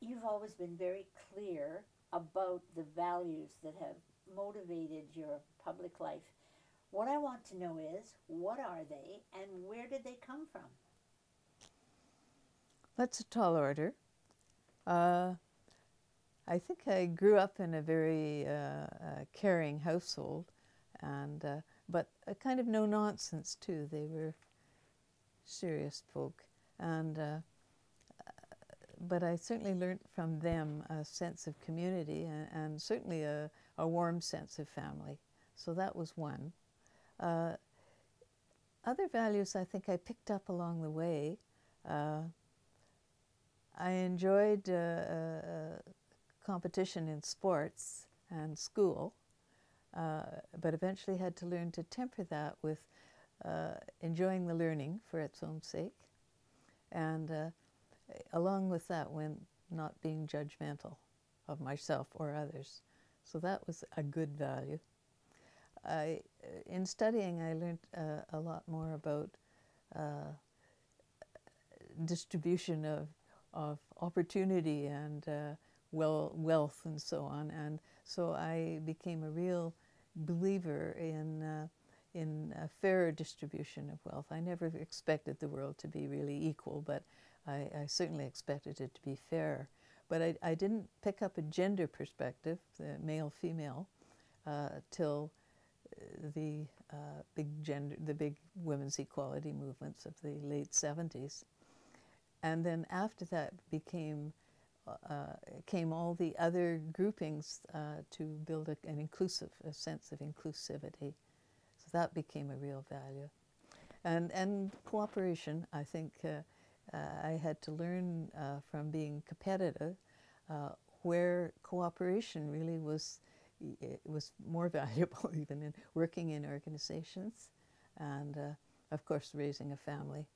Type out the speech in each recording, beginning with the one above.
you've always been very clear about the values that have motivated your public life. What I want to know is, what are they and where did they come from? That's a tall order. I think I grew up in a very caring household, and but a kind of no nonsense too. They were serious folk, and but I certainly learned from them a sense of community and certainly a warm sense of family. So that was one. Other values I think I picked up along the way. I enjoyed competition in sports and school, but eventually had to learn to temper that with enjoying the learning for its own sake. And along with that went not being judgmental of myself or others. So that was a good value. In studying, I learned a lot more about distribution of opportunity and wealth and so on. And so I became a real believer in a fairer distribution of wealth. I never expected the world to be really equal, but I certainly expected it to be fair. But I didn't pick up a gender perspective, the male-female, till the big women's equality movements of the late 70s. And then after that came all the other groupings to build a sense of inclusivity. So that became a real value. And cooperation, I think I had to learn from being competitive where cooperation really was more valuable even in working in organizations and of course raising a family.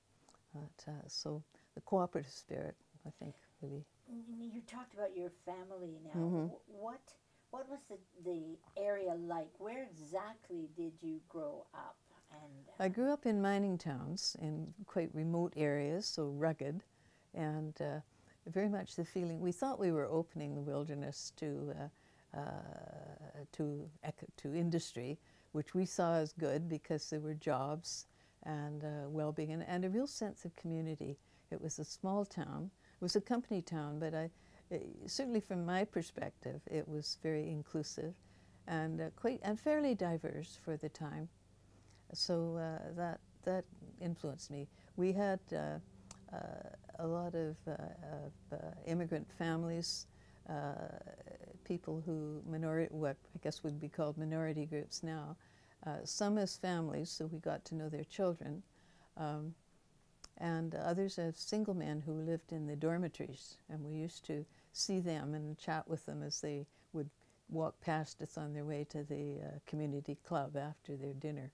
So the cooperative spirit, I think, really. You talked about your family now. Mm-hmm. What was the area like? Where exactly did you grow up? And I grew up in mining towns in quite remote areas, so rugged, and very much the feeling we thought we were opening the wilderness to industry, which we saw as good because there were jobs and well-being and a real sense of community. It was a small town. It was a company town, but certainly from my perspective, it was very inclusive and fairly diverse for the time. So that influenced me. We had a lot of immigrant families, people who what I guess would be called minority groups now. Some as families, so we got to know their children, and others as single men who lived in the dormitories, and we used to see them and chat with them as they would walk past us on their way to the community club after their dinner.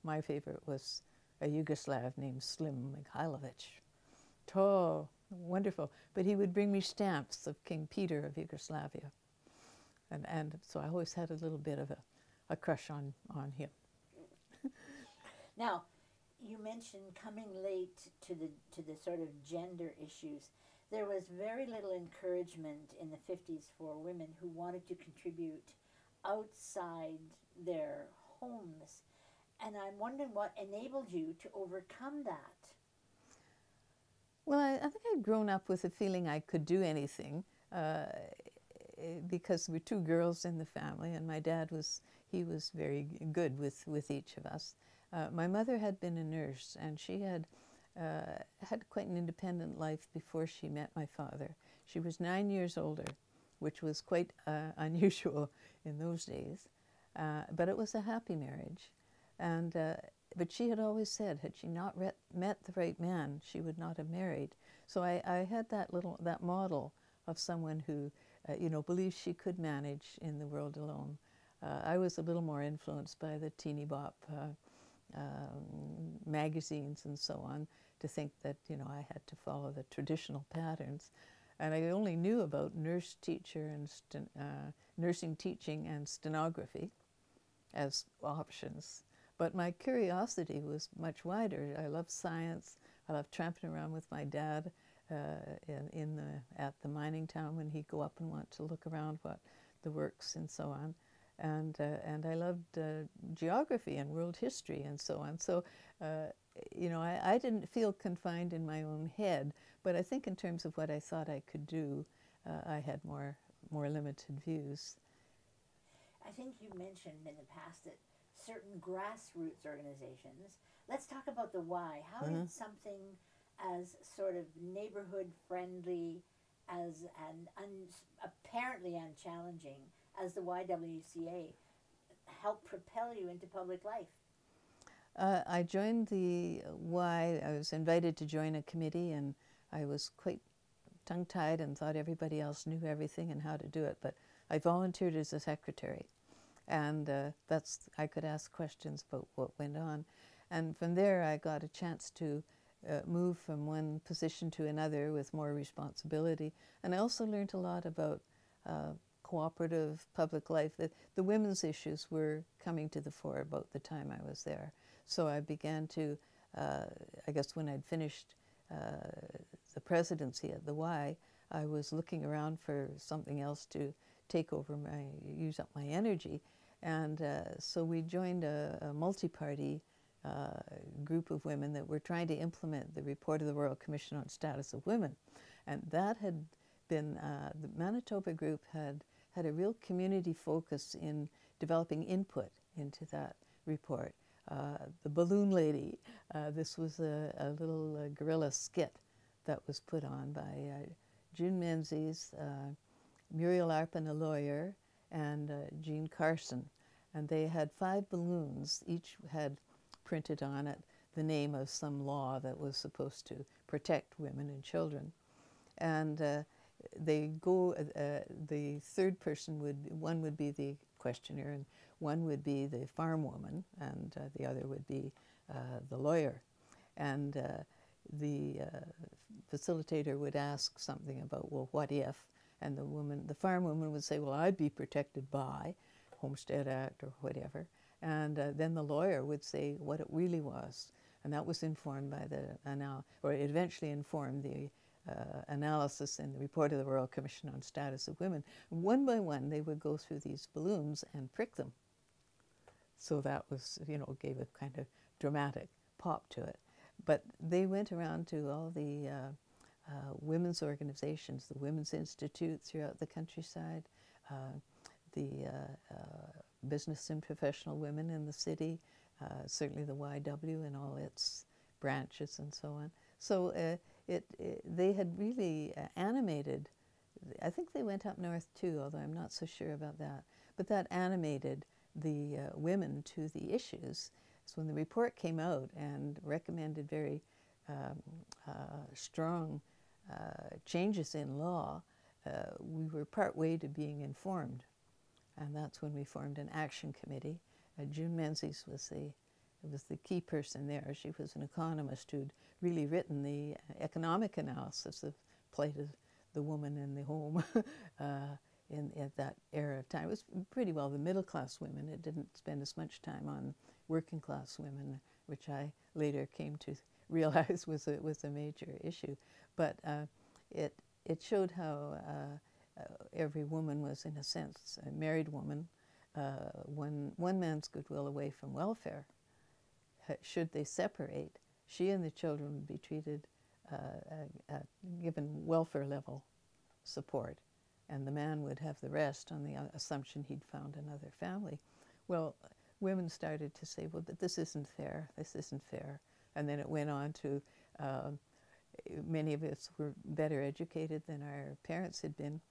My favorite was a Yugoslav named Slim Mihailovic. Tall, wonderful, but he would bring me stamps of King Peter of Yugoslavia, and so I always had a little bit of a crush on him. Now, you mentioned coming late to the sort of gender issues. There was very little encouragement in the 50s for women who wanted to contribute outside their homes. And I'm wondering what enabled you to overcome that. Well, I think I'd grown up with a feeling I could do anything because we were two girls in the family, and my dad was very good with each of us. My mother had been a nurse, and she had had quite an independent life before she met my father. She was 9 years older, which was quite unusual in those days, but it was a happy marriage. And but she had always said, had she not met the right man, she would not have married. So I had that model of someone who, believed she could manage in the world alone. I was a little more influenced by the teeny bop magazines and so on, to think that I had to follow the traditional patterns. And I only knew about nurse teacher and nursing teaching and stenography as options. But my curiosity was much wider. I loved science. I loved tramping around with my dad at the mining town when he'd go up and want to look around what the works and so on. And I loved geography and world history and so on. So, you know, I didn't feel confined in my own head, but I think in terms of what I thought I could do, I had more limited views. I think you mentioned in the past that certain grassroots organizations. Let's talk about the why. How did something as sort of neighborhood friendly, as apparently unchallenging as the YWCA help propel you into public life? I joined the Y. I was invited to join a committee, and I was quite tongue-tied and thought everybody else knew everything and how to do it. But I volunteered as a secretary, and I could ask questions about what went on. And from there, I got a chance to move from one position to another with more responsibility. And I also learned a lot about cooperative public life. The women's issues were coming to the fore about the time I was there. So I began to, I guess when I'd finished the presidency at the Y, I was looking around for something else to use up my energy. And so we joined a multi-party group of women that were trying to implement the report of the Royal Commission on Status of Women. And that had been, the Manitoba group had a real community focus in developing input into that report. The Balloon Lady, this was a little guerrilla skit that was put on by June Menzies, Muriel Arpin, a lawyer, and Jean Carson. And they had 5 balloons, each had printed on it the name of some law that was supposed to protect women and children. And the third person one would be the questioner, and one would be the farm woman, and the other would be the lawyer. And the facilitator would ask something about, well, what if? And the farm woman would say, well, I'd be protected by Homestead Act or whatever. And then the lawyer would say what it really was. And that was informed by or it eventually informed the analysis in the report of the Royal Commission on Status of Women. One by one, they would go through these balloons and prick them. So that was, you know, gave a kind of dramatic pop to it. But they went around to all the women's organizations, the Women's Institute throughout the countryside, the business and professional women in the city, certainly the YW and all its branches and so on. So they had really animated, I think they went up north too, although I'm not so sure about that, but that animated the women to the issues. So when the report came out and recommended very strong changes in law, we were part way to being informed. And that's when we formed an action committee. June Menzies was the key person there. She was an economist who'd really written the economic analysis of plight of the woman in the home at that era of time. It was pretty well the middle-class women. It didn't spend as much time on working-class women, which I later came to realize was a major issue. But it showed how every woman was, in a sense, a married woman, one man's goodwill away from welfare. Should they separate, she and the children would be treated, given welfare level support, and the man would have the rest on the assumption he'd found another family. Well, women started to say, well, this isn't fair, this isn't fair. And then it went on to, many of us were better educated than our parents had been.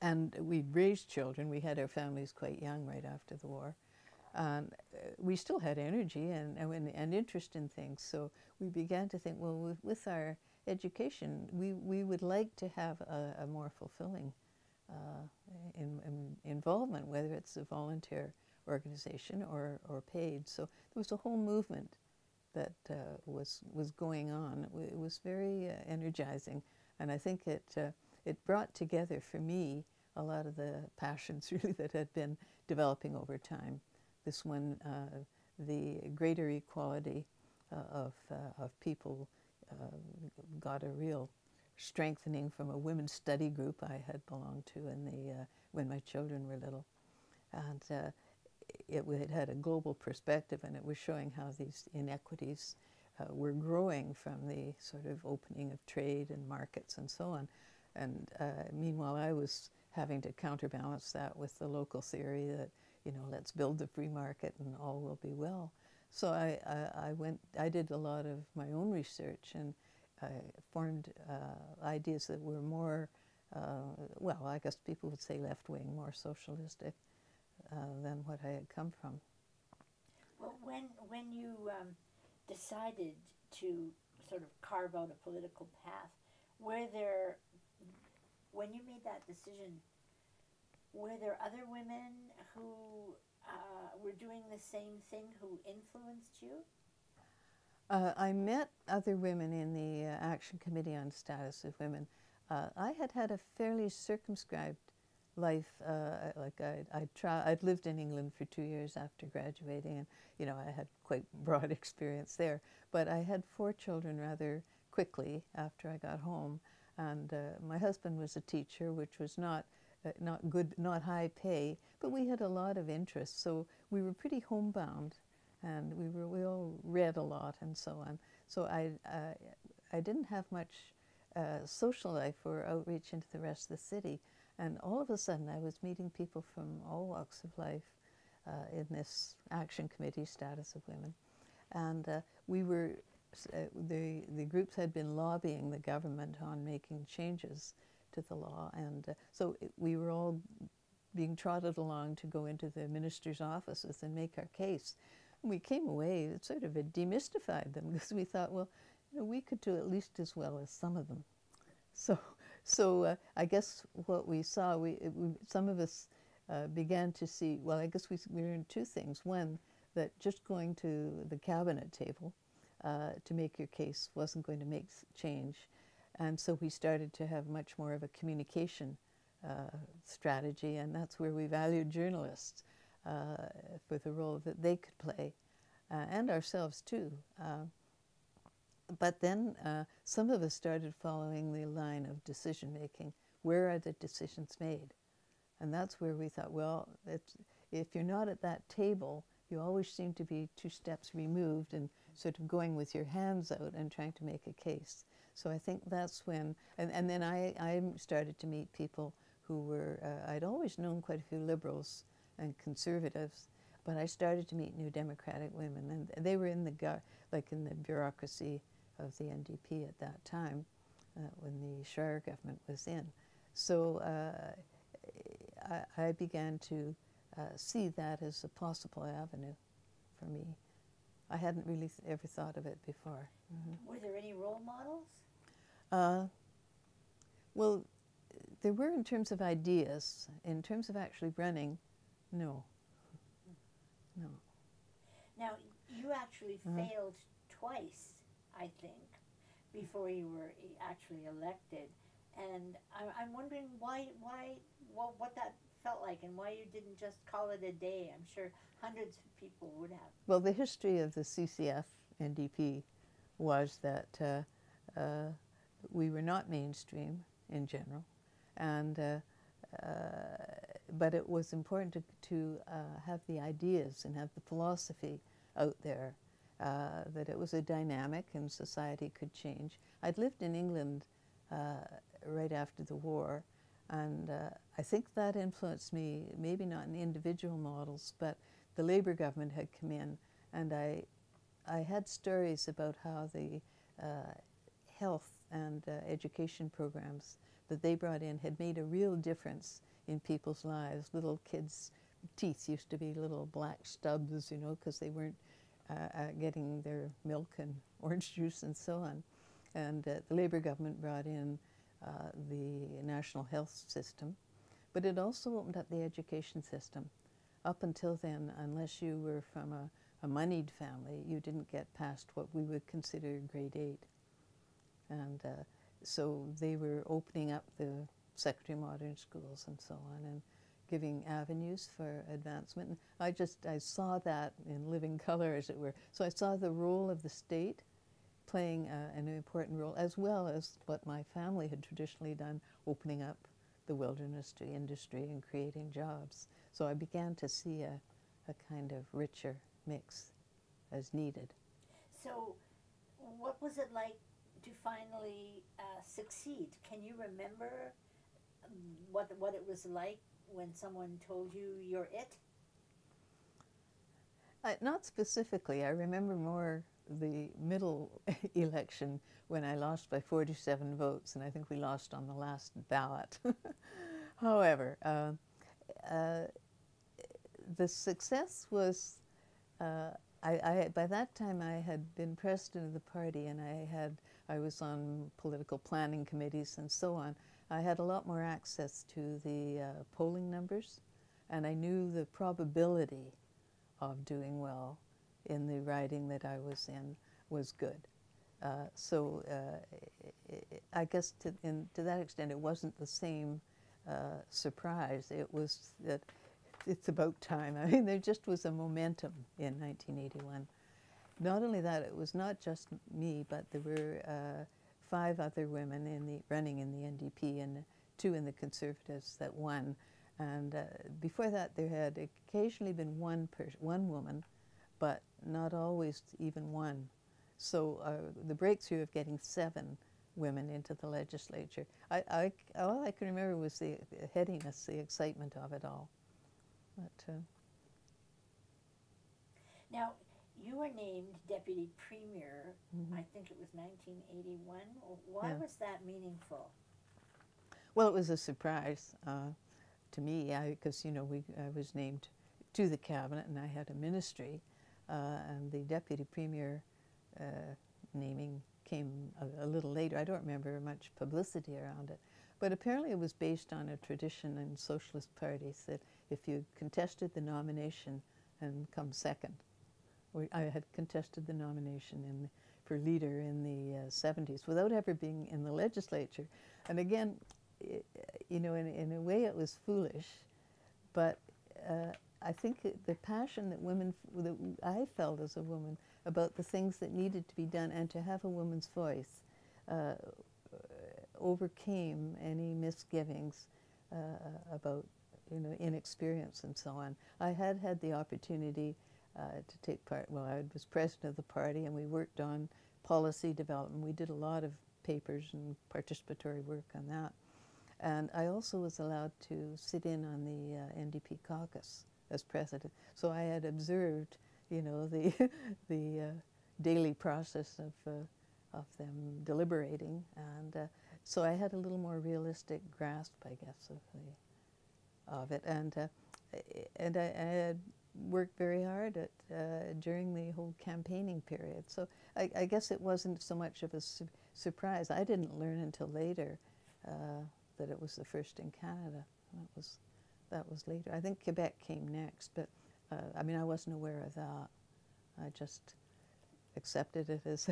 And we'd raised children. We had our families quite young right after the war. We still had energy and interest in things. So we began to think, well, with our education, we would like to have a more fulfilling involvement, whether it's a volunteer organization or paid. So there was a whole movement that was going on. It was very energizing, and I think it brought together for me a lot of the passions really that had been developing over time. This one, the greater equality of people got a real strengthening from a women's study group I had belonged to in the, when my children were little. And it had a global perspective, and it was showing how these inequities were growing from the sort of opening of trade and markets and so on. And meanwhile, I was having to counterbalance that with the local theory that, you know, let's build the free market and all will be well. So I did a lot of my own research and formed ideas that were more, well, I guess people would say left-wing, more socialistic than what I had come from. Well, when you decided to sort of carve out a political path, when you made that decision, were there other women who were doing the same thing who influenced you? I met other women in the Action Committee on Status of Women. I had had a fairly circumscribed life. I'd lived in England for 2 years after graduating, and you know, I had quite broad experience there. But I had 4 children rather quickly after I got home, and my husband was a teacher, which was not good, not high pay, but we had a lot of interests, so we were pretty homebound, and we all read a lot and so on. So I didn't have much social life or outreach into the rest of the city. And all of a sudden, I was meeting people from all walks of life in this Action Committee, Status of Women. And we were, the groups had been lobbying the government on making changes to the law. And so we were all being trotted along to go into the minister's offices and make our case. And we came away, it sort of had demystified them, because we thought, well, you know, we could do at least as well as some of them. So I guess what we saw, some of us began to see, well, I guess we learned 2 things. One, that just going to the cabinet table to make your case wasn't going to make change. And so we started to have much more of a communication strategy, and that's where we valued journalists for the role that they could play, and ourselves too. But then some of us started following the line of decision-making. Where are the decisions made? And that's where we thought, well, if you're not at that table, you always seem to be 2 steps removed and sort of going with your hands out and trying to make a case. So I think that's when, and then I started to meet people who were, I'd always known quite a few liberals and conservatives, but I started to meet New Democratic women, and they were in the, like in the bureaucracy of the NDP at that time, when the Shire government was in. So I began to see that as a possible avenue for me. I hadn't really ever thought of it before. Mm-hmm. Were there any role models? Well, there were in terms of ideas. In terms of actually running, no. No. Now, you actually failed twice, I think, before you were actually elected. And I'm wondering what that felt like, and why you didn't just call it a day. I'm sure hundreds of people would have. Well, the history of the CCF NDP was that we were not mainstream in general, and but it was important to have the ideas and have the philosophy out there, that it was a dynamic and society could change. I'd lived in England right after the war, and I think that influenced me, maybe not in individual models, but the Labour government had come in, and I had stories about how the health and education programs that they brought in had made a real difference in people's lives. Little kids' teeth used to be little black stubs, you know, because they weren't getting their milk and orange juice and so on. And the Labour government brought in the national health system, but it also opened up the education system. Up until then, unless you were from a moneyed family, you didn't get past what we would consider grade 8. And so they were opening up the secondary modern schools and so on, and giving avenues for advancement. And I saw that in living color, as it were. So I saw the role of the state playing an important role, as well as what my family had traditionally done, opening up the wilderness to industry and creating jobs. So I began to see a kind of richer mix as needed. So what was it like to finally succeed? Can you remember what it was like when someone told you you're it? Not specifically. I remember more the middle election when I lost by 47 votes, and I think we lost on the last ballot. However, the success was, by that time I had been president of the party, and I was on political planning committees and so on. I had a lot more access to the polling numbers, and I knew the probability of doing well in the riding that I was in was good. So I guess to that extent it wasn't the same surprise. It was that it's about time. I mean, there just was a momentum in 1981. Not only that, it was not just me, but there were 5 other women running in the NDP and 2 in the Conservatives that won. And before that, there had occasionally been one woman, but not always even one. So the breakthrough of getting 7 women into the legislature, all I can remember was the headiness, the excitement of it all. But, now, you were named Deputy Premier, I think it was 1981. Why was that meaningful? Well, it was a surprise to me, because I was named to the cabinet and I had a ministry, and the Deputy Premier naming came a little later. I don't remember much publicity around it, but apparently it was based on a tradition in socialist parties that if you contested the nomination and come second, I had contested the nomination for leader in the 70s without ever being in the legislature. And again, in a way it was foolish, but I think the passion that I felt as a woman about the things that needed to be done and to have a woman's voice overcame any misgivings about inexperience and so on. I had the opportunity to take part. Well, I was president of the party, and we worked on policy development. We did a lot of papers and participatory work on that. And I also was allowed to sit in on the NDP caucus as president. So I had observed, the daily process of them deliberating, and so I had a little more realistic grasp, I guess, of it. And I had worked very hard during the whole campaigning period. So I guess it wasn't so much of a surprise. I didn't learn until later that it was the first in Canada. That was later. I think Quebec came next, but I mean, I wasn't aware of that. I just accepted it as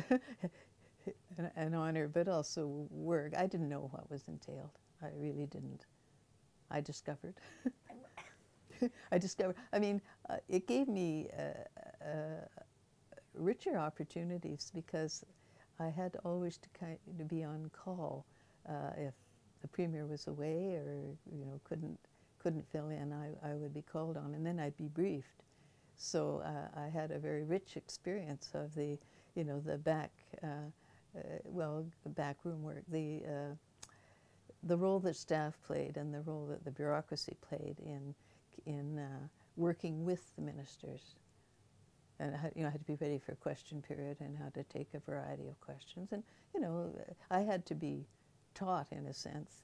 an honor, but also work. I didn't know what was entailed. I really didn't. I discovered. I mean, it gave me richer opportunities because I had always to be on call if the Premier was away or couldn't fill in. I would be called on, and then I'd be briefed. So I had a very rich experience of the backroom work, the role that staff played and the role that the bureaucracy played in working with the ministers. And I had to be ready for a question period and how to take a variety of questions. And I had to be taught, in a sense,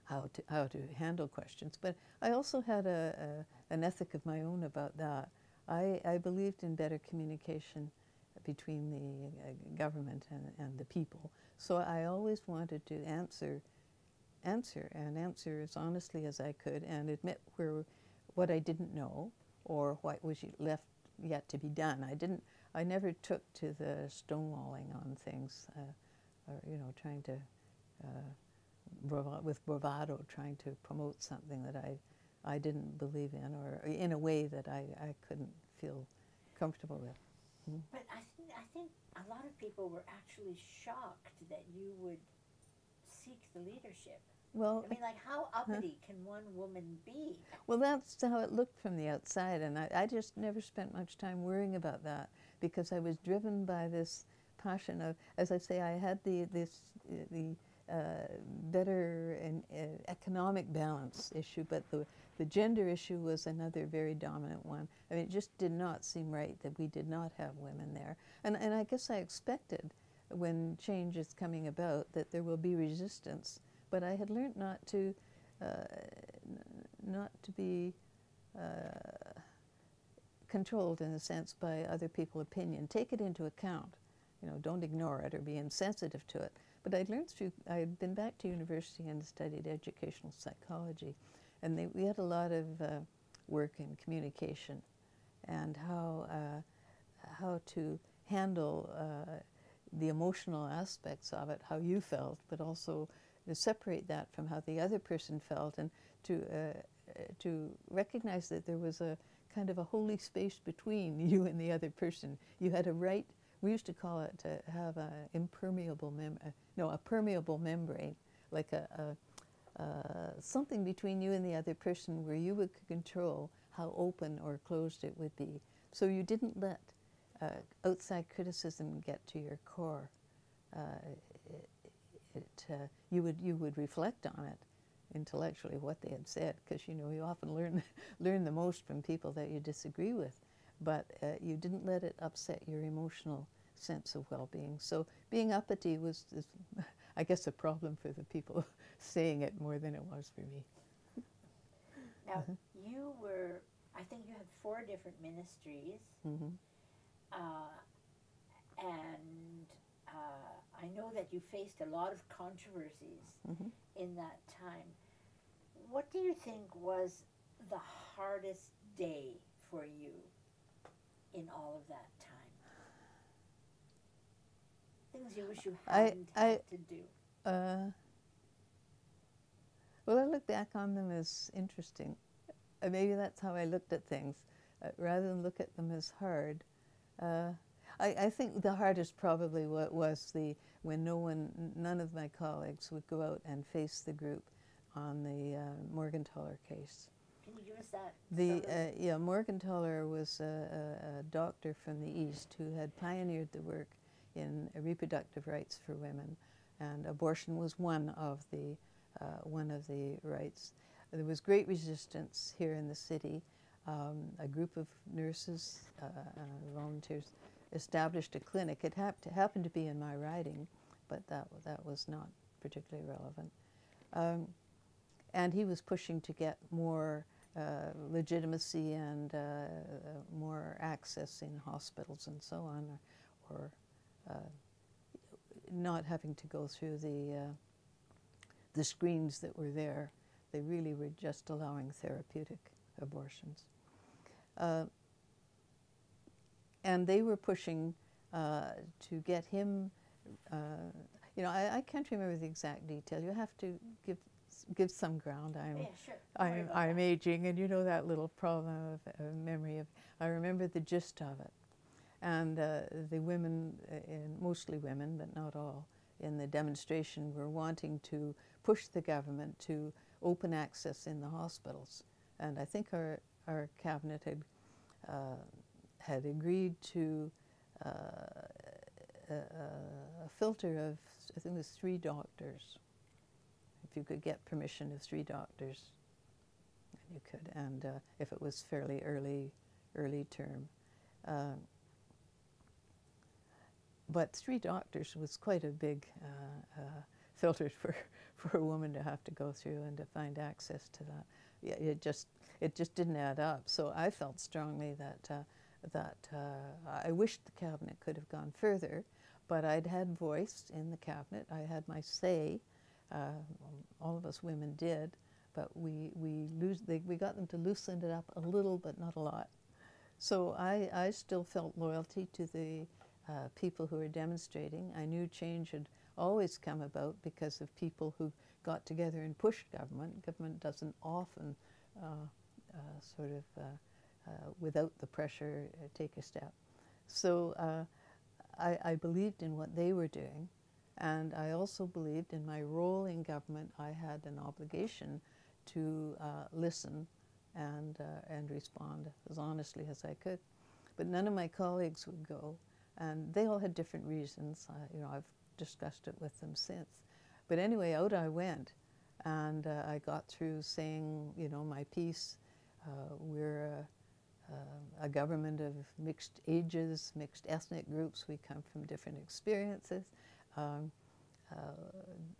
how to handle questions. But I also had an ethic of my own about that. I believed in better communication between the government and the people. So I always wanted to answer as honestly as I could and admit what I didn't know or what was left yet to be done. I never took to the stonewalling on things, or trying to with bravado trying to promote something that I didn't believe in, or in a way that I couldn't feel comfortable with. But I I think a lot of people were actually shocked that you would seek the leadership. Well, I mean, like, how uppity can one woman be? well, that's how it looked from the outside, and I just never spent much time worrying about that because I was driven by this passion of, as I say, I had the better and economic balance issue, but the gender issue was another very dominant one. I mean, it just did not seem right that we did not have women there, and I guess I expected when change is coming about that there will be resistance. But I had learned not to be controlled, in a sense, by other people's opinion. Take it into account. You know, don't ignore it or be insensitive to it. But I'd learned through, I'd been back to university and studied educational psychology. And we had a lot of work in communication and how to handle the emotional aspects of it, how you felt, but also to separate that from how the other person felt, and to recognize that there was a kind of a holy space between you and the other person. You had a right, we used to call it to have a permeable membrane, like something between you and the other person where you would control how open or closed it would be. So you didn't let outside criticism get to your core. You would reflect on it intellectually, what they had said, because you often learn the most from people that you disagree with, but you didn't let it upset your emotional sense of well-being. So being uppity was, I guess, a problem for the people saying it more than it was for me. Now, you were, I think you had 4 different ministries, and I know that you faced a lot of controversies in that time. What do you think was the hardest day for you in all of that time? Things you wish you hadn't had to do. Well, I look back on them as interesting. Maybe that's how I looked at things, rather than look at them as hard. I think the hardest probably was when none of my colleagues would go out and face the group on the Morgentaler case. Can you give us that? Yeah, Morgentaler was a doctor from the East who had pioneered the work in reproductive rights for women, and abortion was one of the rights. There was great resistance here in the city. A group of nurses, volunteers, established a clinic. It happened to be in my riding, but that was not particularly relevant. And he was pushing to get more legitimacy and more access in hospitals and so on, or not having to go through the screens that were there. They really were just allowing therapeutic abortions. And they were pushing to get him, I can't remember the exact detail. You have to give some ground. I'm aging, and you know that little problem of memory of. I remember the gist of it, and the women, mostly women, but not all, in the demonstration were wanting to push the government to open access in the hospitals, and I think our cabinet had agreed to a filter of, I think it was 3 doctors. If you could get permission of 3 doctors, you could, and if it was fairly early term. But 3 doctors was quite a big filter for a woman to have to go through and to find access to that. Yeah, it just didn't add up. So I felt strongly that I wished the cabinet could have gone further, but I'd had voice in the cabinet. I had my say. All of us women did, but we got them to loosen it up a little, but not a lot. So I still felt loyalty to the people who were demonstrating. I knew change had always come about because of people who got together and pushed government. Government doesn't often without the pressure, take a step. So I believed in what they were doing, and I also believed in my role in government. I had an obligation to listen and respond as honestly as I could. But none of my colleagues would go, and they all had different reasons. You know, I've discussed it with them since. But anyway, out I went, and I got through saying, you know, my piece. We're a government of mixed ages, mixed ethnic groups. We come from different experiences.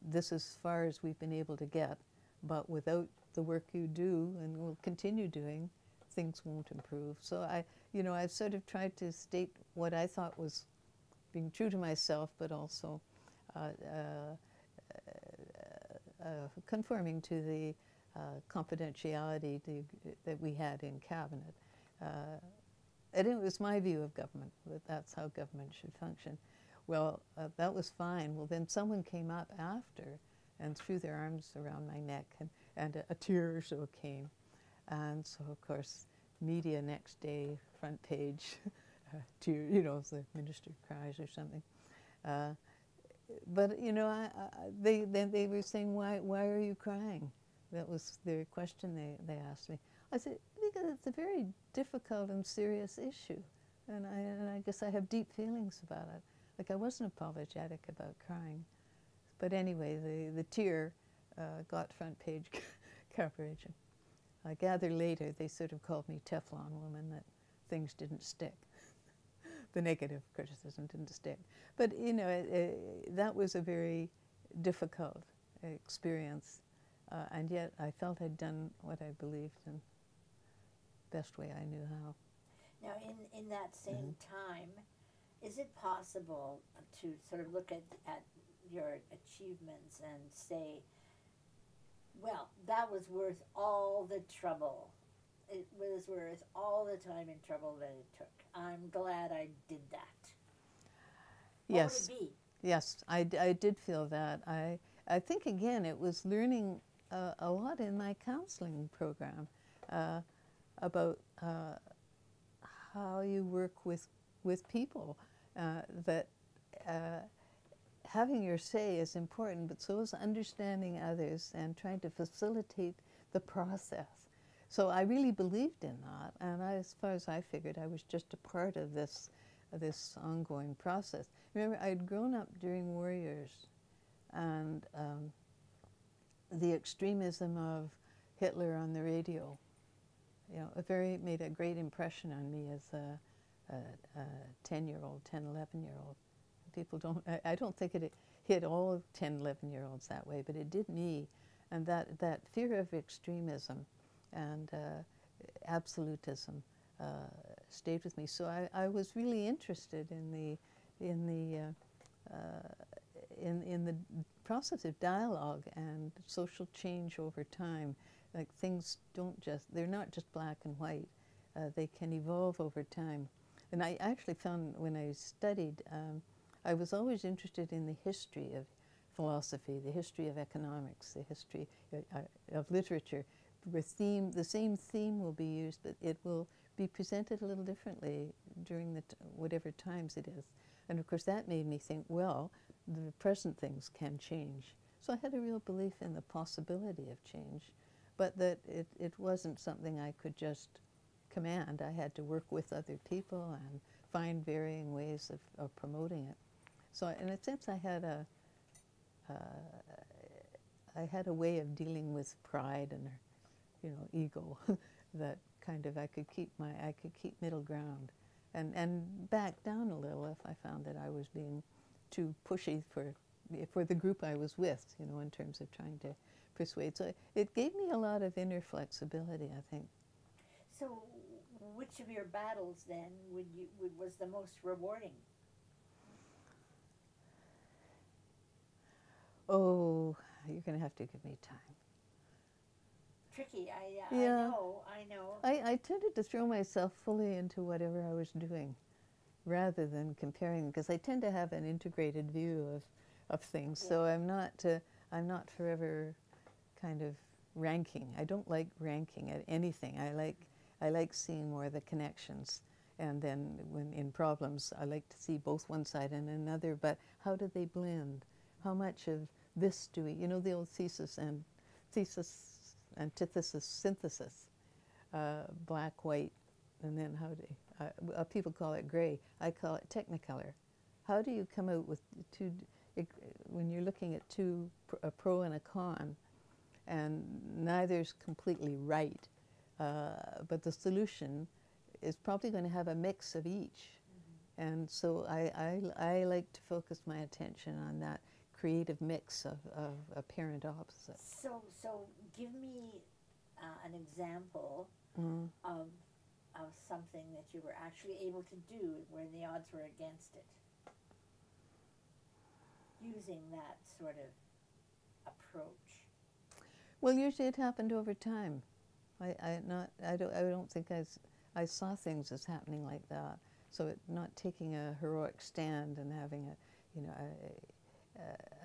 This is as far as we've been able to get, but without the work you do and will continue doing, things won't improve. So you know, I've sort of tried to state what I thought was being true to myself, but also conforming to the confidentiality that we had in cabinet. And it was my view of government, that that's how government should function. Well, that was fine. Well, then someone came up after and threw their arms around my neck, and a tear or so came. And so, of course, media next day, front page, tear, you know, the minister cries or something. But, you know, they were saying, why are you crying? That was the question they asked me. I said, because it's a very difficult and serious issue. And I guess I have deep feelings about it. Like, I wasn't apologetic about crying. But anyway, the tear got front page coverage. I gather later they sort of called me Teflon woman, that things didn't stick. The negative criticism didn't stick. But, you know, that was a very difficult experience. And yet I felt I'd done what I believed in best way I knew how. Now, in that same time, is it possible to sort of look at your achievements and say, well, that was worth all the trouble. It was worth all the time and trouble that it took. I'm glad I did that. Yes. What would it be? Yes, I did feel that. I think, again, it was learning a lot in my counseling program about how you work with people, that having your say is important, but so is understanding others and trying to facilitate the process. So I really believed in that, and as far as I figured, I was just a part of this ongoing process. Remember, I'd grown up during war years, and the extremism of Hitler on the radio, you know, made a great impression on me as a 10-year-old, 10, 11-year-old. People don't, I don't think it hit all 10, 11-year-olds that way, but it did me. And that fear of extremism and absolutism stayed with me. So I was really interested in the process of dialogue and social change over time. Like, things they're not just black and white. They can evolve over time. And I actually found, when I studied, I was always interested in the history of philosophy, the history of economics, the history of literature. The same theme will be used, but it will be presented a little differently during whatever times it is. And of course that made me think, well, the present things can change. So I had a real belief in the possibility of change, but that it wasn't something I could just command. I had to work with other people and find varying ways of promoting it. So in a sense, I had a way of dealing with pride and, you know, ego that kind of I could keep middle ground and back down a little if I found that I was being too pushy for the group I was with, you know, in terms of trying to persuade. So it gave me a lot of inner flexibility, I think. So which of your battles then was the most rewarding? Oh, you're going to have to give me time. Tricky, I Yeah. I know. I tended to throw myself fully into whatever I was doing rather than comparing, because I tend to have an integrated view of things. Yeah. So I'm not forever kind of ranking. I don't like ranking at anything. I like seeing more of the connections. and then when in problems, I like to see both one side and another, but how do they blend? How much of this do we, you know, the old thesis, antithesis, synthesis, black, white, and then how do, people call it gray, I call it technicolor. How do you come out with two, when you're looking at two, a pro and a con, and neither's completely right, but the solution is probably going to have a mix of each. And so I like to focus my attention on that creative mix of apparent opposites. So give me an example of something that you were actually able to do when the odds were against it, using that sort of approach. Well, usually it happened over time. I don't think I saw things as happening like that. So not taking a heroic stand and having a, you know,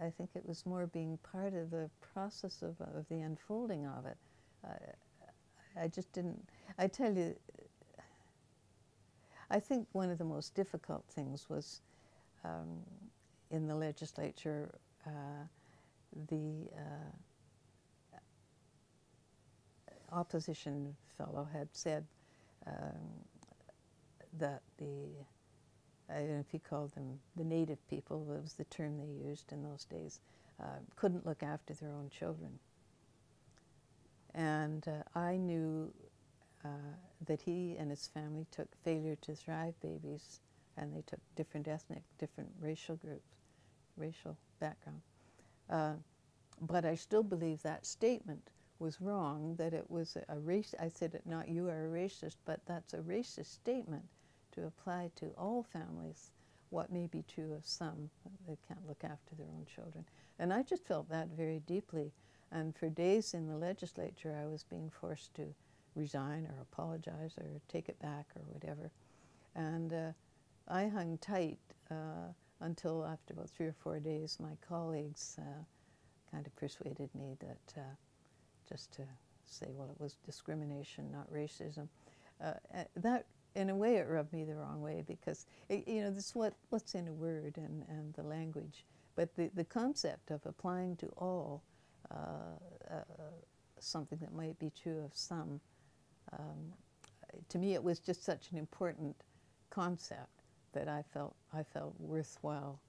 I think it was more being part of the process of the unfolding of it. I just didn't, I tell you, I think one of the most difficult things was in the legislature, the opposition fellow had said that I don't know if he called them the native people, that was the term they used in those days, couldn't look after their own children. And I knew that he and his family took failure to thrive babies, and they took different ethnic, different racial groups, racial background. But I still believe that statement was wrong, that it was a race. I said, not you are a racist, but that's a racist statement to apply to all families, what may be true of some that can't look after their own children. And I just felt that very deeply. And for days in the legislature, I was being forced to resign or apologize or take it back or whatever. And I hung tight until after about 3 or 4 days, my colleagues kind of persuaded me that just to say, well, it was discrimination, not racism. That, in a way, it rubbed me the wrong way because, you know, this is what's in a word and the language. But the concept of applying to all something that might be true of some, to me, it was just such an important concept that I felt worthwhile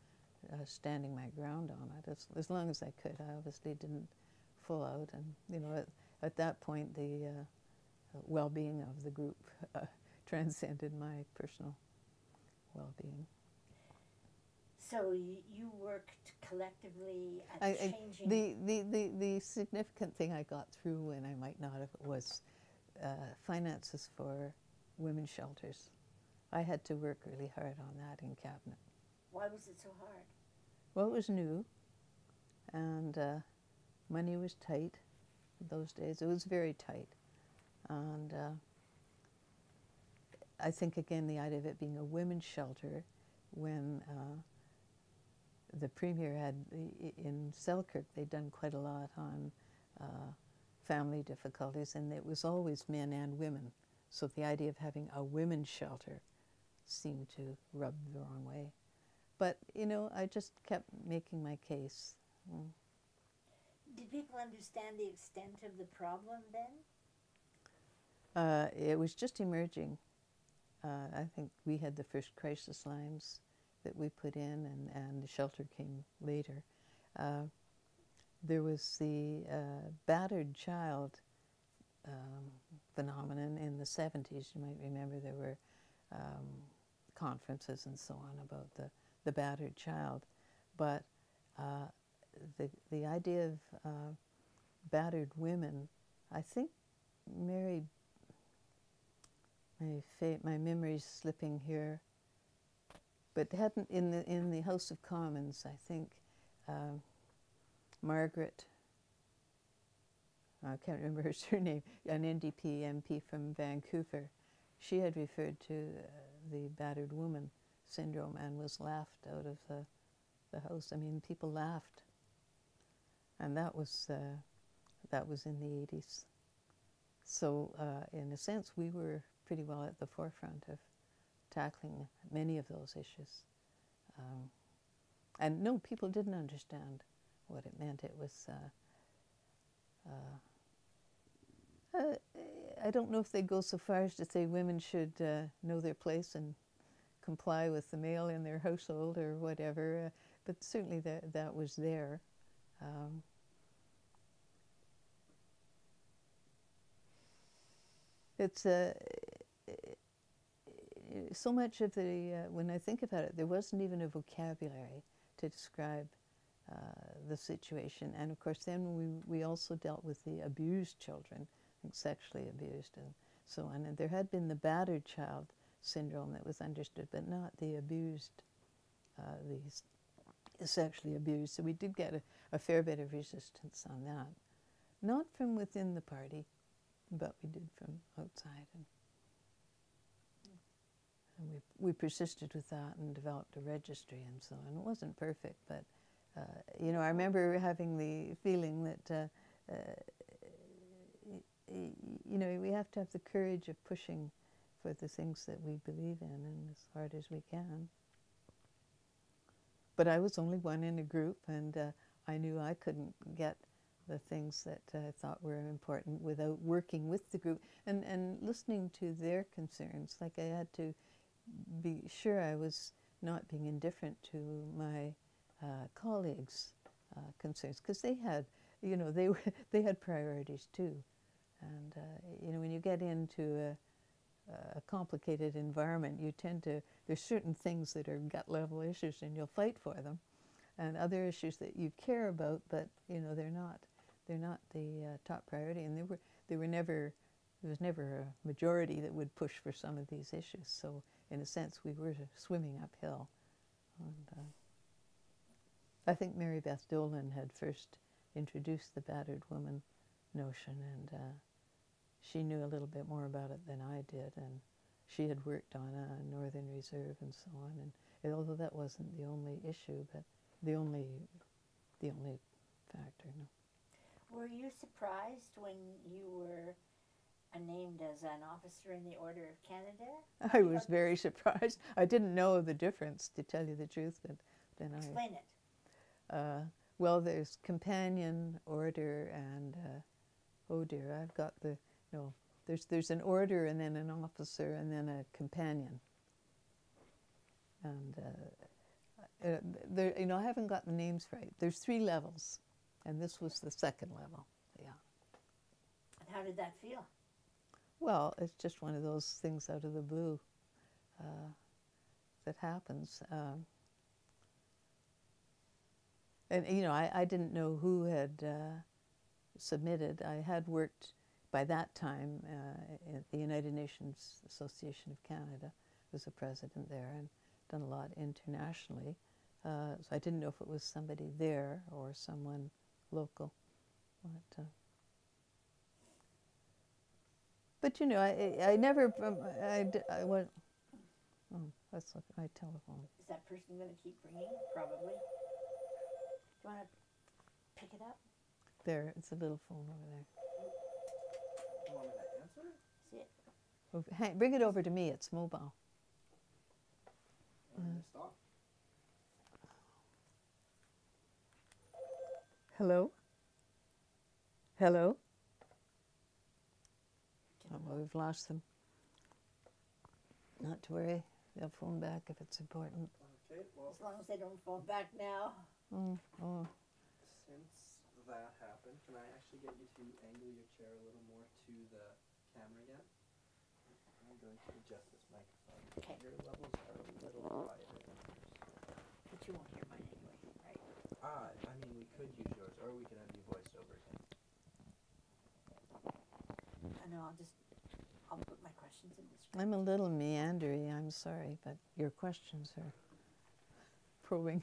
standing my ground on it as long as I could. I obviously didn't full out, and you know, at that point, the well-being of the group transcended my personal well-being. So you worked collectively at changing. The significant thing I got through, and I might not have, was finances for women's shelters. I had to work really hard on that in cabinet. Why was it so hard? Well, it was new, and money was tight those days. It was very tight. And I think, again, the idea of it being a women's shelter, when the Premier had, in Selkirk, they'd done quite a lot on family difficulties, and it was always men and women. So the idea of having a women's shelter seemed to rub the wrong way. But, you know, I just kept making my case. Did people understand the extent of the problem then? It was just emerging. I think we had the first crisis lines that we put in, and the shelter came later. There was the battered child phenomenon in the 70s. You might remember there were conferences and so on about the battered child. But the idea of battered women, I think Mary, my memory's slipping here, but hadn't in the House of Commons, I think Margaret, I can't remember her surname, an NDP MP from Vancouver, she had referred to the battered woman syndrome and was laughed out of the House. I mean, people laughed. And that was in the 80s. So in a sense, we were pretty well at the forefront of tackling many of those issues. And no, people didn't understand what it meant. It was, I don't know if they go so far as to say women should know their place and comply with the male in their household or whatever, but certainly that was there. It's so much of the, when I think about it, there wasn't even a vocabulary to describe the situation. And of course then we also dealt with the abused children, sexually abused and so on. And there had been the battered child syndrome that was understood, but not the abused, the sexually abused. So we did get a fair bit of resistance on that. Not from within the party, but we did from outside. And we persisted with that and developed a registry and so on. It wasn't perfect, but you know, I remember having the feeling that you know, we have to have the courage of pushing for the things that we believe in, and as hard as we can. But I was only one in a group, and I knew I couldn't get the things that I thought were important without working with the group and listening to their concerns. Like I had to be sure I was not being indifferent to my colleagues' concerns, because they had, you know, they had priorities too. And you know, when you get into a complicated environment, you tend to, there's certain things that are gut level issues and you'll fight for them, and other issues that you care about, but you know, they're not the top priority. And there was never a majority that would push for some of these issues. So in a sense, we were swimming uphill. And I think Mary Beth Dolan had first introduced the battered woman notion, and she knew a little bit more about it than I did, and she had worked on a Northern Reserve and so on, and although that wasn't the only issue, but the only factor. No. Were you surprised when you were named as an officer in the Order of Canada? I was very surprised. I didn't know the difference, to tell you the truth, but then Explain it. Well, there's companion, order, and oh dear, I've got the, no, there's an order and then an officer and then a companion. And there, you know, I haven't got the names right. There's 3 levels, and this was the 2nd level. Yeah. And how did that feel? Well, it's just one of those things out of the blue that happens. And, you know, I didn't know who had submitted. I had worked by that time at the United Nations Association of Canada, was a president there, and done a lot internationally. So I didn't know if it was somebody there or someone local. But you know, I never, I went, oh, let's look at my telephone. Is that person going to keep ringing? Probably. Do you want to pick it up? There, it's a little phone over there. You want me to answer? See it? Oh, bring it over to me, it's mobile. Stop. Hello? Hello? Oh, well, we've lost them. Not to worry, they'll phone back if it's important. Okay, well, As long as they don't phone back now. Oh. since that happened, can I actually get you to angle your chair a little more to the camera again? I'm going to adjust this microphone. Okay. Your levels are a little quieter than yours. But you won't hear mine anyway, right? I mean, we could use yours, or we could have you voiced over again. No, I'll put my questions in this. I'm a little meandery, I'm sorry, but your questions are probing.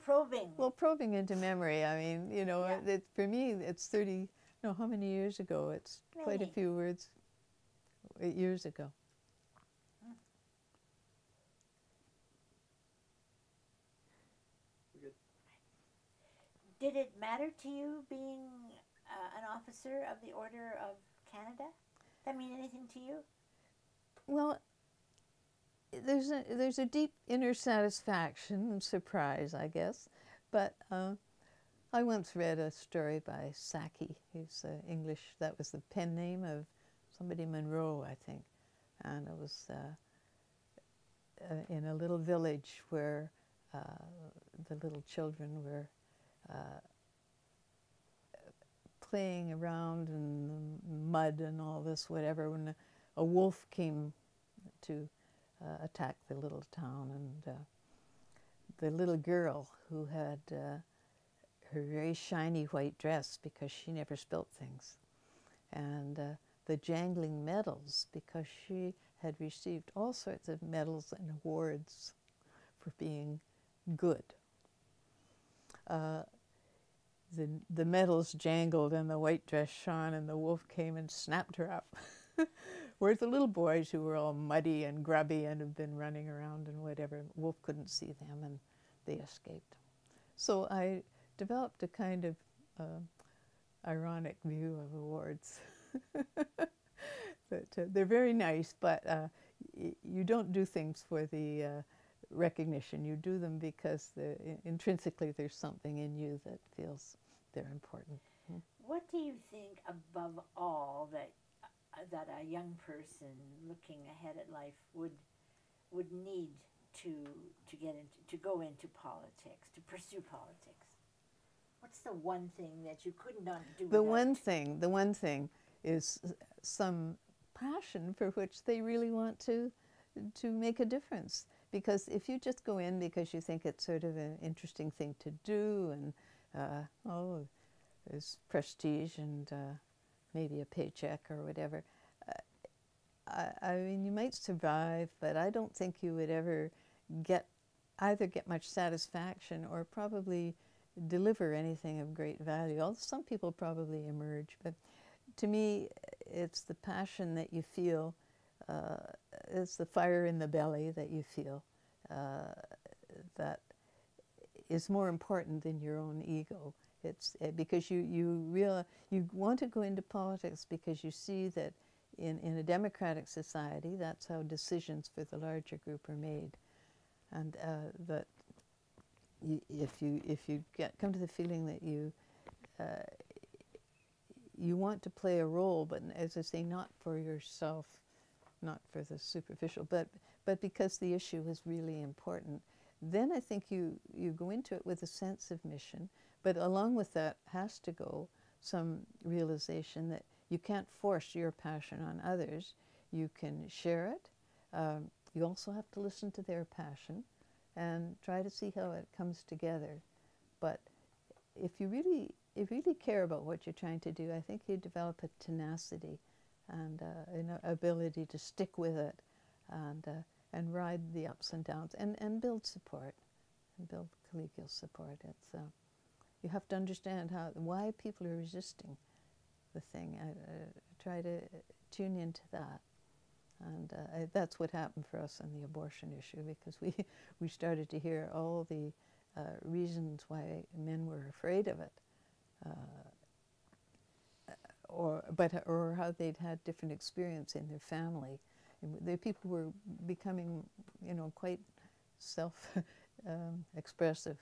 Probing. Well, probing into memory, I mean, you know, Yeah. for me, it's 30, no, how many years ago? It's quite a Many. few words, 8 years ago. We're good. Did it matter to you being an officer of the Order of Canada? That mean anything to you? Well, there's a deep inner satisfaction and surprise, I guess. But I once read a story by Saki, who's English. That was the pen name of somebody, Monroe, I think. And it was in a little village where the little children were playing around in the mud and all this, whatever, when a wolf came to attack the little town. And the little girl who had her very shiny white dress because she never spilt things, and the jangling medals because she had received all sorts of medals and awards for being good. The medals jangled and the white dress shone, and the wolf came and snapped her up. Whereas the little boys, who were all muddy and grubby and had been running around and whatever, the wolf couldn't see them and they escaped. So I developed a kind of ironic view of awards. But they're very nice, but you don't do things for the recognition. You do them because intrinsically there's something in you that feels they're important. What do you think, above all, that a young person looking ahead at life would need to go into politics, to pursue politics? What's the one thing that you could not do? The one thing is some passion for which they really want to make a difference. Because if you just go in because you think it's sort of an interesting thing to do, and there's prestige and maybe a paycheck or whatever, I mean, you might survive, but I don't think you would ever either get much satisfaction or probably deliver anything of great value. Although some people probably emerge, but to me, it's the passion that you feel, it's the fire in the belly that you feel that is more important than your own ego. It's because you want to go into politics because you see that in a democratic society, that's how decisions for the larger group are made, and that if you come to the feeling that you want to play a role, but as I say, not for yourself, not for the superficial, but because the issue is really important, then I think you go into it with a sense of mission. But along with that has to go some realization that you can't force your passion on others. You can share it. You also have to listen to their passion and try to see how it comes together. But if you really care about what you're trying to do, I think you develop a tenacity and an ability to stick with it and ride the ups and downs and build support and build collegial support. It's you have to understand why people are resisting the thing. Try to tune into that. And that's what happened for us on the abortion issue, because we started to hear all the reasons why men were afraid of it, or how they'd had different experience in their family. And the people were becoming, quite self-expressive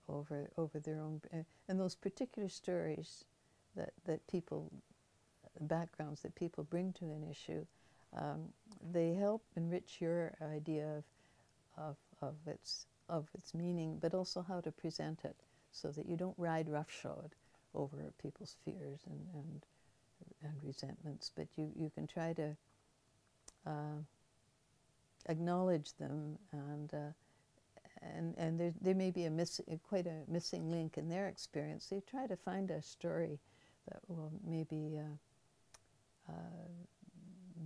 over their own, and those particular stories that people, backgrounds that people bring to an issue. They help enrich your idea of its meaning, but also how to present it, so that you don't ride roughshod over people's fears and resentments, but you can try to acknowledge them, and there may be quite a missing link in their experience. So you try to find a story that will maybe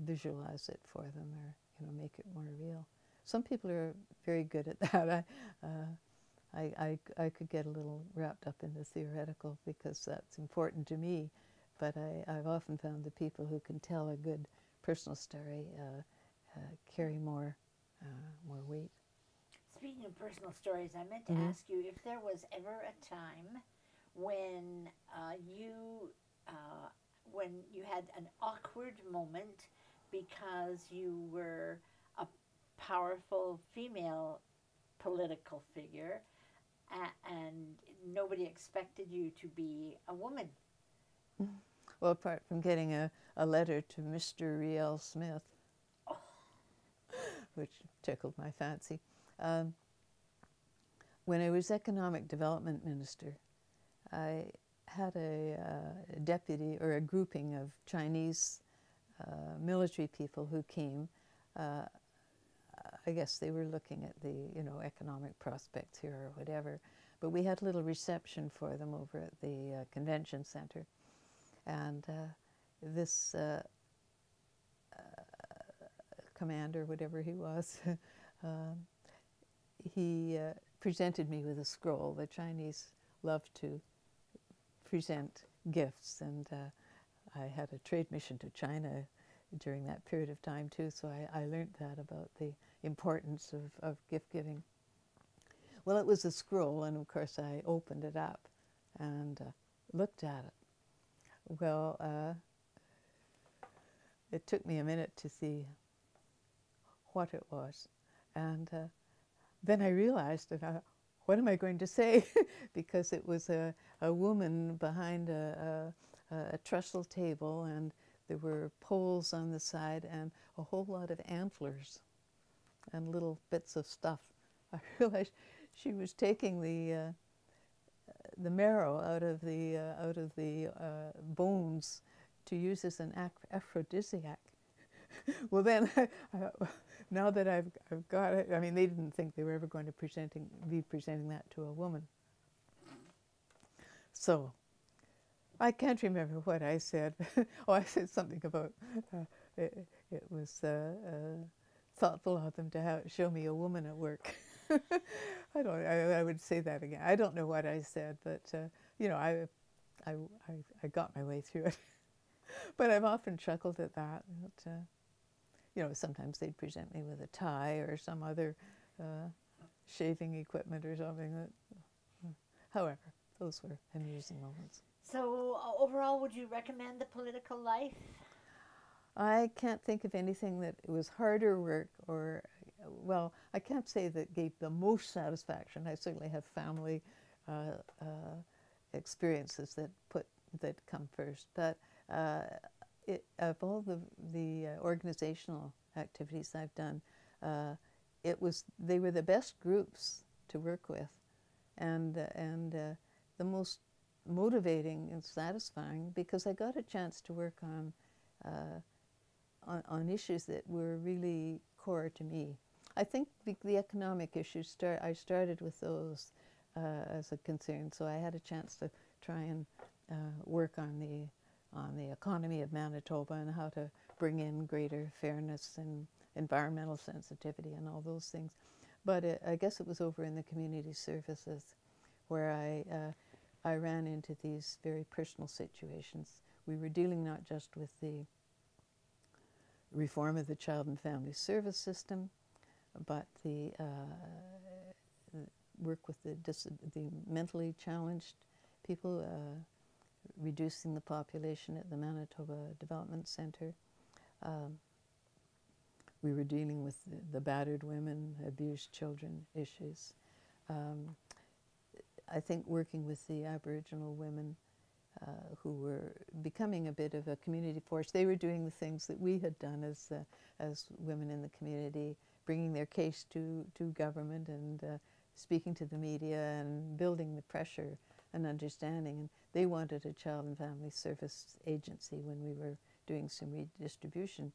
visualize it for them, or make it more real. Some people are very good at that. I could get a little wrapped up in the theoretical because that's important to me, but I've often found the people who can tell a good personal story carry more weight. Speaking of personal stories, I meant to ask you if there was ever a time when when you had an awkward moment because you were a powerful female political figure, and nobody expected you to be a woman. Well, apart from getting a letter to Mr. Riel Smith, Oh. which tickled my fancy. When I was Economic Development Minister, I had a deputy or a grouping of Chinese military people who came. I guess they were looking at the, you know, economic prospects here or whatever. But we had a little reception for them over at the convention center. And this commander, whatever he was, he presented me with a scroll. The Chinese love to present gifts, and I had a trade mission to China during that period of time too, so I learned that about the importance of gift giving. Well, it was a scroll, and of course I opened it up and looked at it. Well, it took me a minute to see what it was, and then I realized that what am I going to say? Because it was a woman behind a trestle table, and there were poles on the side and a whole lot of antlers and little bits of stuff. I realized she was taking the marrow out of the bones to use as an aphrodisiac. Well, then, now that I've got it, I mean, they didn't think they were ever going to be presenting that to a woman. So, I can't remember what I said. Oh, I said something about it was thoughtful of them to show me a woman at work. I would say that again. I don't know what I said, but you know, I got my way through it. But I've often chuckled at that. You know, sometimes they'd present me with a tie or some other shaving equipment or something. However, those were amusing moments. So overall, would you recommend the political life? I can't think of anything that was harder work or, well, I can't say that gave the most satisfaction. I certainly have family experiences that come first. But of all the organizational activities I've done, they were the best groups to work with, and the most motivating and satisfying, because I got a chance to work on issues that were really core to me. I think the economic issues I started with those as a concern, so I had a chance to try and work on the economy of Manitoba and how to bring in greater fairness and environmental sensitivity and all those things. But I guess it was over in the community services where I ran into these very personal situations. We were dealing not just with the reform of the child and family service system, but the work with the mentally challenged people, reducing the population at the Manitoba Development Center. We were dealing with the battered women, abused children issues. I think working with the Aboriginal women who were becoming a bit of a community force. They were doing the things that we had done as women in the community, bringing their case to government and speaking to the media and building the pressure and understanding. And they wanted a child and family service agency when we were doing some redistribution.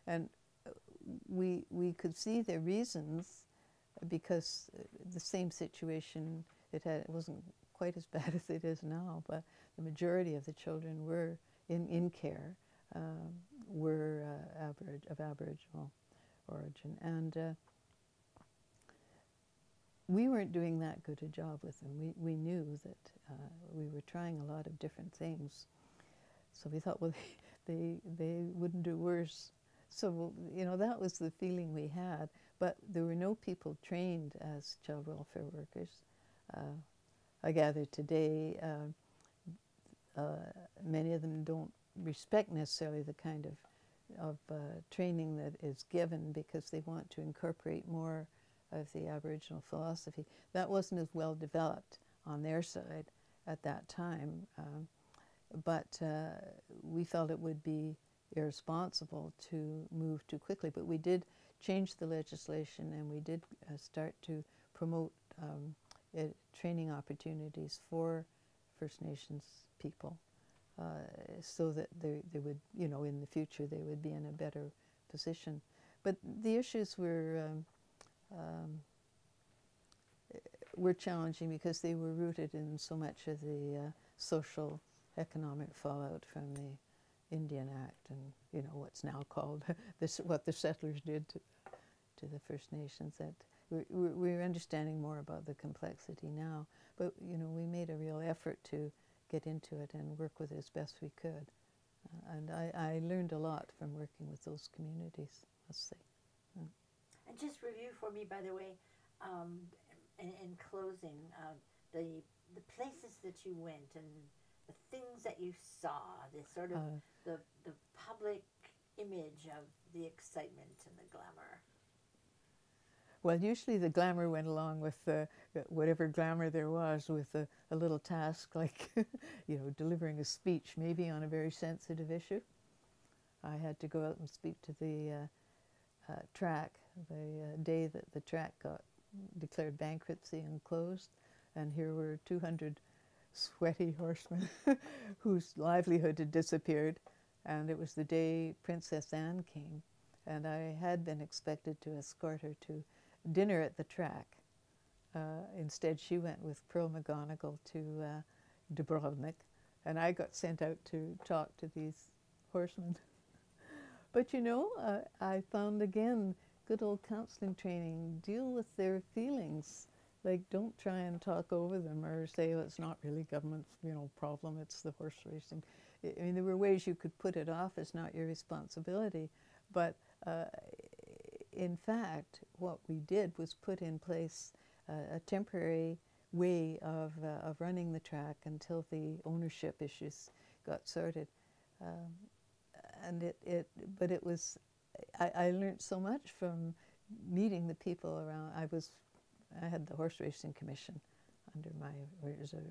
And we could see the reasons, because the same situation, it wasn't quite as bad as it is now, but the majority of the children were in care, were of Aboriginal origin. And we weren't doing that good a job with them. We knew that we were trying a lot of different things. So we thought, well, they wouldn't do worse. So, you know, that was the feeling we had. But there were no people trained as child welfare workers. I gather today many of them don't respect necessarily the kind of training that is given because they want to incorporate more of the Aboriginal philosophy. That wasn't as well developed on their side at that time, but we felt it would be irresponsible to move too quickly. But we did change the legislation, and we did start to promote training opportunities for First Nations people, so that they would, you know, in the future they would be in a better position. But the issues were challenging because they were rooted in so much of the social, economic fallout from the Indian Act, and you know what's now called what the settlers did to the First Nations. That we're understanding more about the complexity now, but you know we made a real effort to get into it and work with it as best we could, and I learned a lot from working with those communities, must say. And just review for me, by the way, in closing, the places that you went and the things that you saw, the sort of the public image of the excitement and the glamour. Well, usually the glamour went along with whatever glamour there was, with a little task like, you know, delivering a speech, maybe on a very sensitive issue. I had to go out and speak to the track the day that the track got declared bankruptcy and closed, and here were 200 sweaty horsemen whose livelihood had disappeared, and it was the day Princess Anne came, and I had been expected to escort her to dinner at the track. Instead, she went with Pearl McGonigal to Dubrovnik, and I got sent out to talk to these horsemen. But you know, I found again good old counseling training. Deal with their feelings. Like, don't try and talk over them or say, oh, it's not really government's, you know, problem, it's the horse racing. I mean, there were ways you could put it off as not your responsibility, but in fact, what we did was put in place a temporary way of running the track until the ownership issues got sorted. And but it was, I learned so much from meeting the people around. I had the Horse Racing Commission under my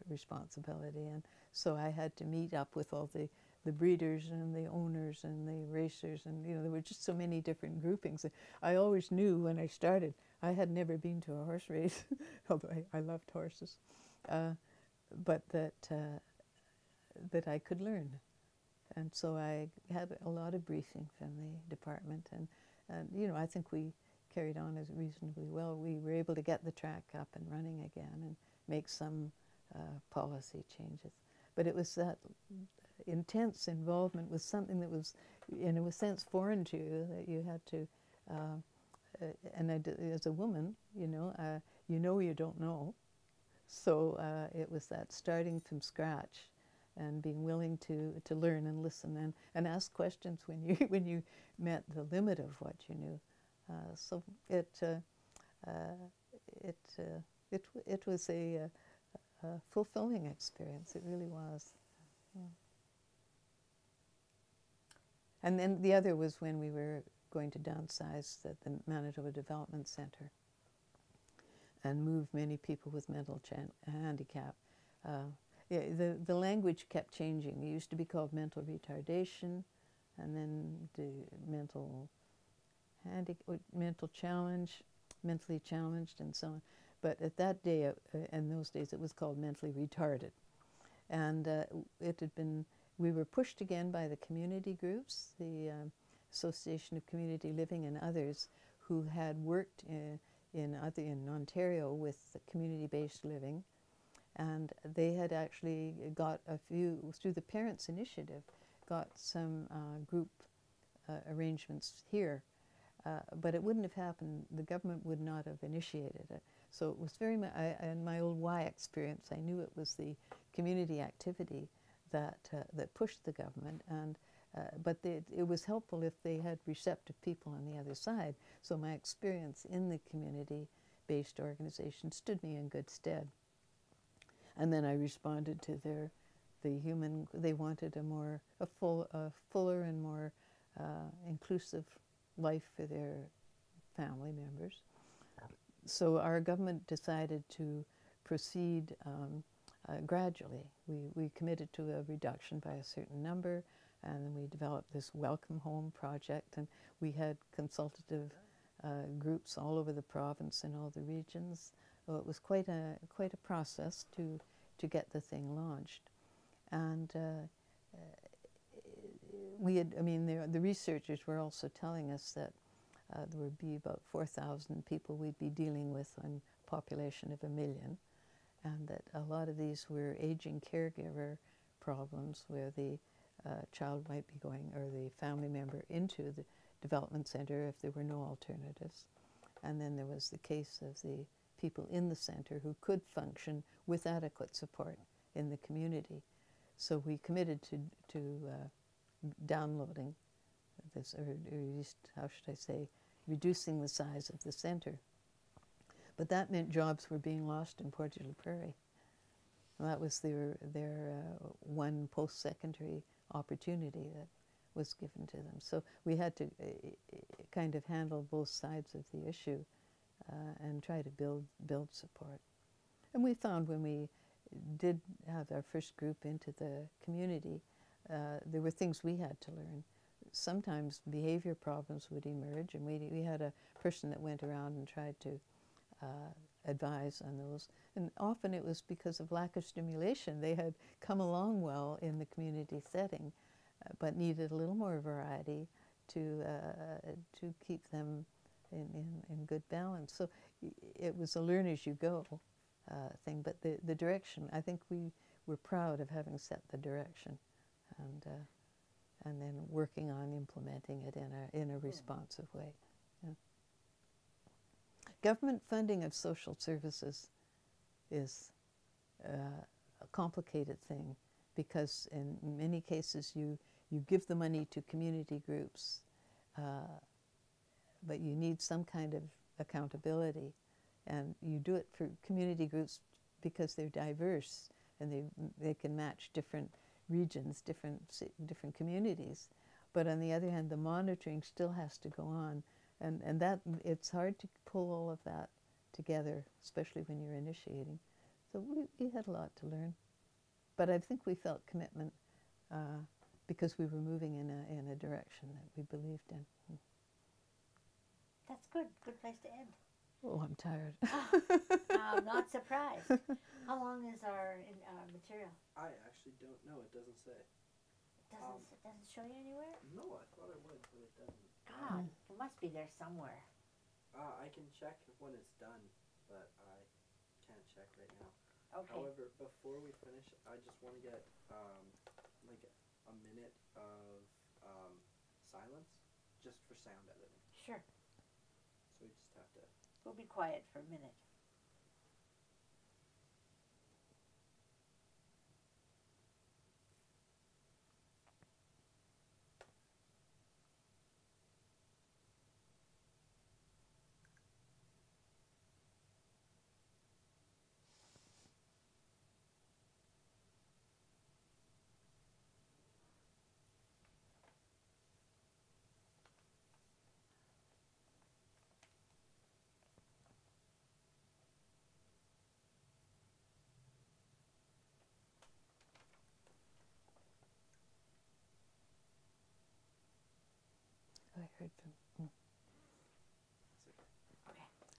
responsibility, and so I had to meet up with all the breeders and the owners and the racers, and you know there were just so many different groupings. I always knew when I started, I had never been to a horse race, although I loved horses, but that I could learn. And so I had a lot of briefing from the department, and you know, I think we carried on as reasonably well. We were able to get the track up and running again and make some policy changes. But it was that intense involvement with something that was, in a sense, foreign to you, that you had to, and as a woman, you know you don't know. So it was that starting from scratch and being willing to learn and listen and ask questions when you met the limit of what you knew. So it was a fulfilling experience. It really was. Yeah. And then the other was when we were going to downsize the Manitoba Development Centre and move many people with mental handicap. Yeah, the language kept changing. It used to be called mental retardation, and then the mental challenge, mentally challenged, and so on. But at that day, in those days, it was called mentally retarded. And it had been, we were pushed again by the community groups, the Association of Community Living and others, who had worked in Ontario with community-based living. And they had actually got a few, through the Parents Initiative, got some group arrangements here. But it wouldn't have happened, the government would not have initiated it. So it was very much, in my old Y experience, I knew it was the community activity that pushed the government. But it was helpful if they had receptive people on the other side. So my experience in the community-based organization stood me in good stead. And then I responded to they wanted a fuller and more inclusive life for their family members. So our government decided to proceed gradually. We committed to a reduction by a certain number, and then we developed this Welcome Home project, and we had consultative groups all over the province and all the regions. So it was quite a process to get the thing launched. And the researchers were also telling us that there would be about 4,000 people we'd be dealing with on a population of 1 million, and that a lot of these were aging caregiver problems where the child might be going, or the family member, into the development center if there were no alternatives. And then there was the case of the people in the center who could function with adequate support in the community. So we committed to downloading this, or at least, how should I say, reducing the size of the center. But that meant jobs were being lost in Port de la Prairie. And that was their one post-secondary opportunity that was given to them. So we had to kind of handle both sides of the issue and try to build support. And we found when we did have our first group into the community, there were things we had to learn. Sometimes behavior problems would emerge, and we had a person that went around and tried to advise on those. And often it was because of lack of stimulation. They had come along well in the community setting, but needed a little more variety to keep them in good balance. So it was a learn as you go thing, but the direction, I think we were proud of having set the direction, and then working on implementing it in a responsive way. Yeah. Government funding of social services is a complicated thing, because in many cases you give the money to community groups, but you need some kind of accountability, and you do it for community groups because they're diverse and they can match different regions, different communities. But on the other hand, the monitoring still has to go on, and that it's hard to pull all of that together, especially when you're initiating. So we had a lot to learn, but I think we felt commitment because we were moving in a direction that we believed in. That's good. Good place to end. Oh, I'm tired. I'm not surprised. How long is our material? I actually don't know. It doesn't say. It doesn't show you anywhere? No, I thought it would, but it doesn't. God, it must be there somewhere. I can check when it's done, but I can't check right now. Okay. However, before we finish, I just want to get like a minute of silence, just for sound editing. Sure. So we just have to. We'll be quiet for a minute.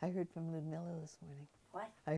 I heard from Ludmilla this morning. What?